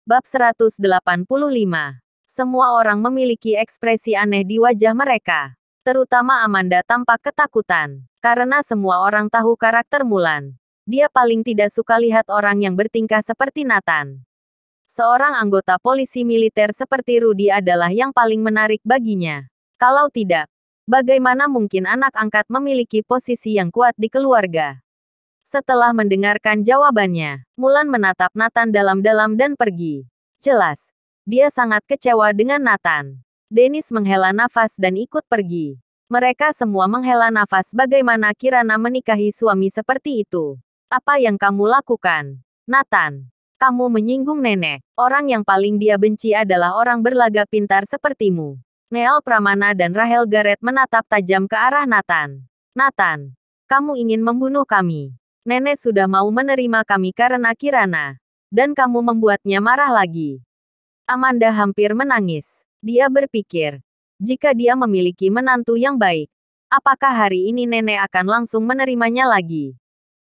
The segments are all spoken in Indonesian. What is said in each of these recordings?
Bab 185. Semua orang memiliki ekspresi aneh di wajah mereka. Terutama Amanda tampak ketakutan. Karena semua orang tahu karakter Mulan. Dia paling tidak suka lihat orang yang bertingkah seperti Nathan. Seorang anggota polisi militer seperti Rudy adalah yang paling menarik baginya. Kalau tidak, bagaimana mungkin anak angkat memiliki posisi yang kuat di keluarga? Setelah mendengarkan jawabannya, Mulan menatap Nathan dalam-dalam dan pergi. Jelas, dia sangat kecewa dengan Nathan. Dennis menghela nafas dan ikut pergi. Mereka semua menghela nafas bagaimana Kirana menikahi suami seperti itu. Apa yang kamu lakukan, Nathan? Kamu menyinggung nenek. Orang yang paling dia benci adalah orang berlagak pintar sepertimu. Neil Pramana dan Rahel Garrett menatap tajam ke arah Nathan. Nathan, kamu ingin membunuh kami. Nenek sudah mau menerima kami karena Kirana. Dan kamu membuatnya marah lagi. Amanda hampir menangis. Dia berpikir, jika dia memiliki menantu yang baik, apakah hari ini nenek akan langsung menerimanya lagi?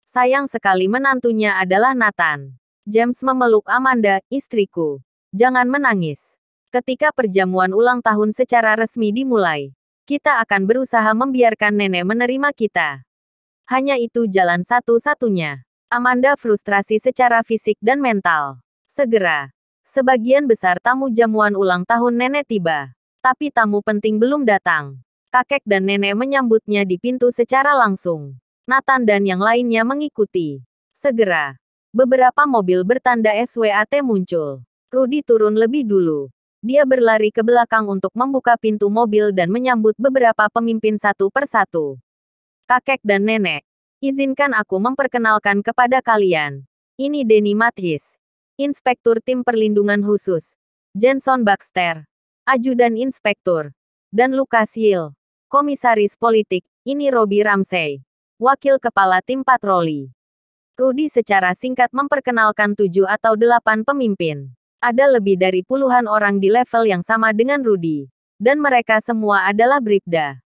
Sayang sekali menantunya adalah Nathan. James memeluk Amanda, istriku. Jangan menangis. Ketika perjamuan ulang tahun secara resmi dimulai, kita akan berusaha membiarkan nenek menerima kita. Hanya itu jalan satu-satunya. Amanda frustrasi secara fisik dan mental. Segera, sebagian besar tamu jamuan ulang tahun nenek tiba. Tapi tamu penting belum datang. Kakek dan nenek menyambutnya di pintu secara langsung. Nathan dan yang lainnya mengikuti. Segera, beberapa mobil bertanda SWAT muncul. Rudy turun lebih dulu. Dia berlari ke belakang untuk membuka pintu mobil dan menyambut beberapa pemimpin satu persatu. Kakek dan nenek, izinkan aku memperkenalkan kepada kalian. Ini Denny Mathis, Inspektur Tim Perlindungan Khusus. Jenson Baxter, Ajudan Inspektur. Dan Lucas Hill, Komisaris Politik. Ini Robbie Ramsey, Wakil Kepala Tim Patroli. Rudy secara singkat memperkenalkan 7 atau 8 pemimpin. Ada lebih dari puluhan orang di level yang sama dengan Rudy. Dan mereka semua adalah Bribda.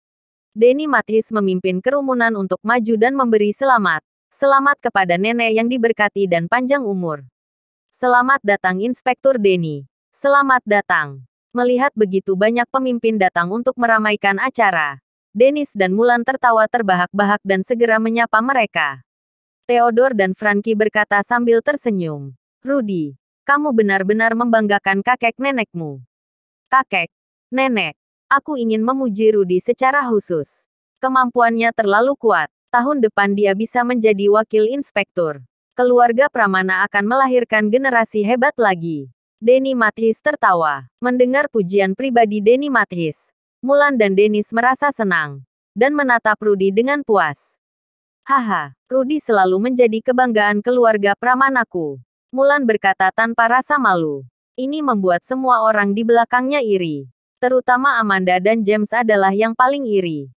Denny Mathis memimpin kerumunan untuk maju dan memberi selamat. Selamat kepada nenek yang diberkati dan panjang umur. Selamat datang Inspektur Denny. Selamat datang. Melihat begitu banyak pemimpin datang untuk meramaikan acara, Dennis dan Mulan tertawa terbahak-bahak dan segera menyapa mereka. Theodore dan Frankie berkata sambil tersenyum. Rudy, kamu benar-benar membanggakan kakek nenekmu. Kakek, nenek. Aku ingin memuji Rudy secara khusus. Kemampuannya terlalu kuat. Tahun depan dia bisa menjadi wakil inspektur. Keluarga Pramana akan melahirkan generasi hebat lagi. Denny Mathis tertawa. Mendengar pujian pribadi Denny Mathis, Mulan dan Dennis merasa senang. Dan menatap Rudy dengan puas. Haha, Rudy selalu menjadi kebanggaan keluarga Pramanaku. Mulan berkata tanpa rasa malu. Ini membuat semua orang di belakangnya iri. Terutama Amanda dan James adalah yang paling iri.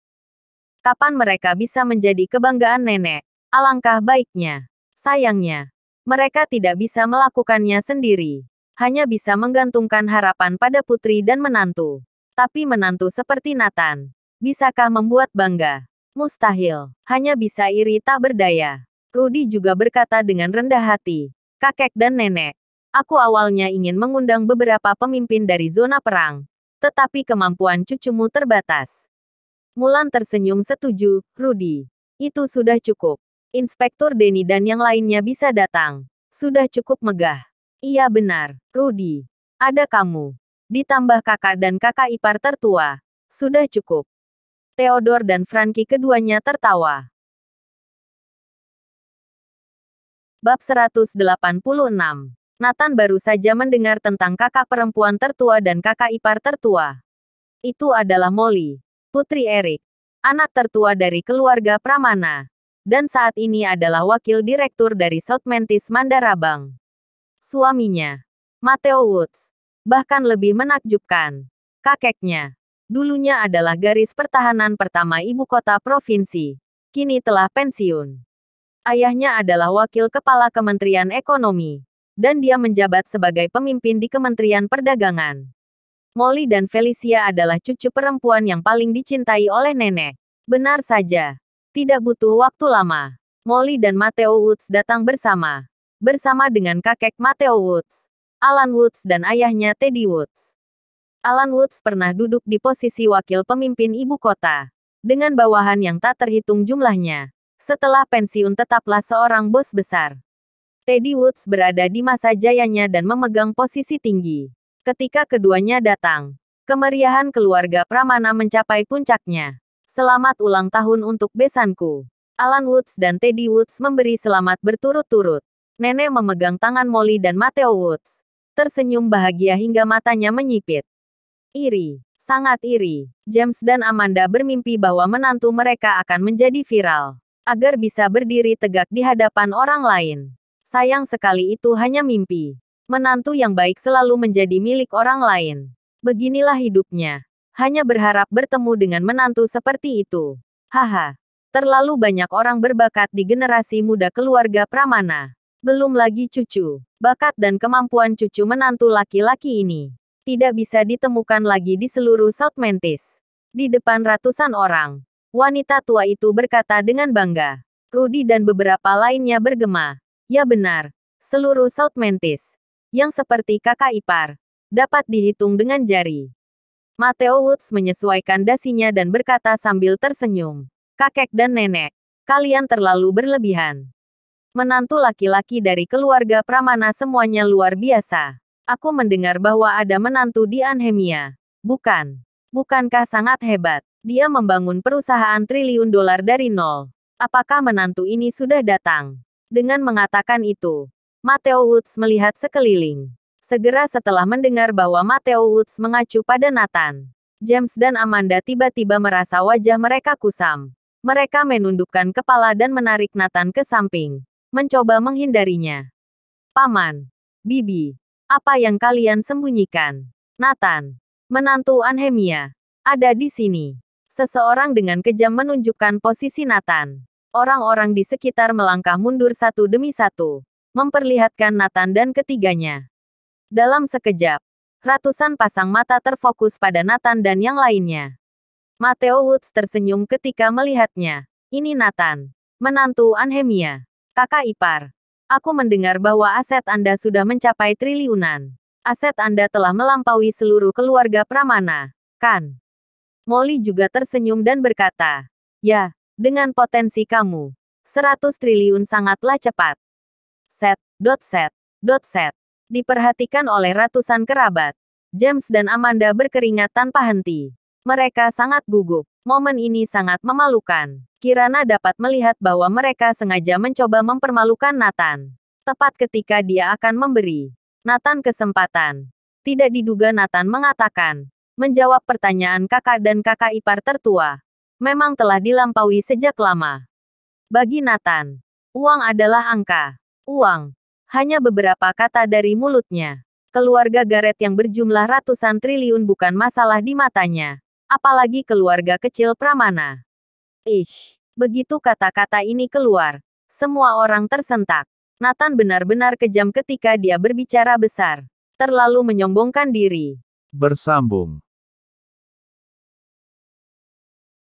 Kapan mereka bisa menjadi kebanggaan nenek? Alangkah baiknya. Sayangnya, mereka tidak bisa melakukannya sendiri. Hanya bisa menggantungkan harapan pada putri dan menantu. Tapi menantu seperti Nathan, bisakah membuat bangga? Mustahil. Hanya bisa iri tak berdaya. Rudy juga berkata dengan rendah hati. Kakek dan nenek, aku awalnya ingin mengundang beberapa pemimpin dari zona perang. Tetapi kemampuan cucumu terbatas. Mulan tersenyum setuju, Rudy. Itu sudah cukup. Inspektur Denny dan yang lainnya bisa datang. Sudah cukup megah. Iya benar, Rudy. Ada kamu. Ditambah kakak dan kakak ipar tertua. Sudah cukup. Theodore dan Frankie keduanya tertawa. Bab 186. Nathan baru saja mendengar tentang kakak perempuan tertua dan kakak ipar tertua. Itu adalah Molly, putri Eric, anak tertua dari keluarga Pramana. Dan saat ini adalah wakil direktur dari South Mantis Mandara Bank. Suaminya, Matteo Woods, bahkan lebih menakjubkan. Kakeknya, dulunya adalah garis pertahanan pertama ibu kota provinsi. Kini telah pensiun. Ayahnya adalah wakil kepala Kementerian Ekonomi. Dan dia menjabat sebagai pemimpin di Kementerian Perdagangan. Molly dan Felicia adalah cucu perempuan yang paling dicintai oleh nenek. Benar saja. Tidak butuh waktu lama. Molly dan Matteo Woods datang bersama. Bersama dengan kakek Matteo Woods. Alan Woods dan ayahnya Teddy Woods. Alan Woods pernah duduk di posisi wakil pemimpin ibu kota, dengan bawahan yang tak terhitung jumlahnya. Setelah pensiun tetaplah seorang bos besar. Teddy Woods berada di masa jayanya dan memegang posisi tinggi. Ketika keduanya datang, kemeriahan keluarga Pramana mencapai puncaknya. Selamat ulang tahun untuk besanku. Alan Woods dan Teddy Woods memberi selamat berturut-turut. Nenek memegang tangan Molly dan Mateo Woods, tersenyum bahagia hingga matanya menyipit. Iri, sangat iri. James dan Amanda bermimpi bahwa menantu mereka akan menjadi viral, agar bisa berdiri tegak di hadapan orang lain. Sayang sekali itu hanya mimpi. Menantu yang baik selalu menjadi milik orang lain. Beginilah hidupnya. Hanya berharap bertemu dengan menantu seperti itu. Haha. Terlalu banyak orang berbakat di generasi muda keluarga Pramana. Belum lagi cucu. Bakat dan kemampuan cucu menantu laki-laki ini tidak bisa ditemukan lagi di seluruh South Mantis. Di depan ratusan orang, wanita tua itu berkata dengan bangga. Rudy dan beberapa lainnya bergema. Ya benar, seluruh South Mantis, yang seperti kakak ipar, dapat dihitung dengan jari. Mateo Woods menyesuaikan dasinya dan berkata sambil tersenyum. Kakek dan nenek, kalian terlalu berlebihan. Menantu laki-laki dari keluarga Pramana semuanya luar biasa. Aku mendengar bahwa ada menantu di Anhemia. Bukan. Bukankah sangat hebat? Dia membangun perusahaan triliun dolar dari nol. Apakah menantu ini sudah datang? Dengan mengatakan itu, Mateo Woods melihat sekeliling. Segera setelah mendengar bahwa Mateo Woods mengacu pada Nathan, James dan Amanda tiba-tiba merasa wajah mereka kusam. Mereka menundukkan kepala dan menarik Nathan ke samping, mencoba menghindarinya. Paman, Bibi, apa yang kalian sembunyikan? Nathan, menantu Anhemia, ada di sini. Seseorang dengan kejam menunjukkan posisi Nathan. Orang-orang di sekitar melangkah mundur satu demi satu, memperlihatkan Nathan dan ketiganya. Dalam sekejap, ratusan pasang mata terfokus pada Nathan dan yang lainnya. Mateo Woods tersenyum ketika melihatnya. Ini Nathan, menantu Anhemia. Kakak ipar. Aku mendengar bahwa aset Anda sudah mencapai triliunan. Aset Anda telah melampaui seluruh keluarga Pramana, kan? Molly juga tersenyum dan berkata, ya, dengan potensi kamu, 100 triliun sangatlah cepat. Set. Diperhatikan oleh ratusan kerabat. James dan Amanda berkeringat tanpa henti. Mereka sangat gugup. Momen ini sangat memalukan. Kirana dapat melihat bahwa mereka sengaja mencoba mempermalukan Nathan. Tepat ketika dia akan memberi Nathan kesempatan. Tidak diduga Nathan mengatakan, menjawab pertanyaan kakak dan kakak ipar tertua. Memang telah dilampaui sejak lama. Bagi Nathan, uang adalah angka. Uang. Hanya beberapa kata dari mulutnya. Keluarga Garrett yang berjumlah ratusan triliun bukan masalah di matanya. Apalagi keluarga kecil Pramana. Ish. Begitu kata-kata ini keluar, semua orang tersentak. Nathan benar-benar kejam ketika dia berbicara besar. Terlalu menyombongkan diri. Bersambung.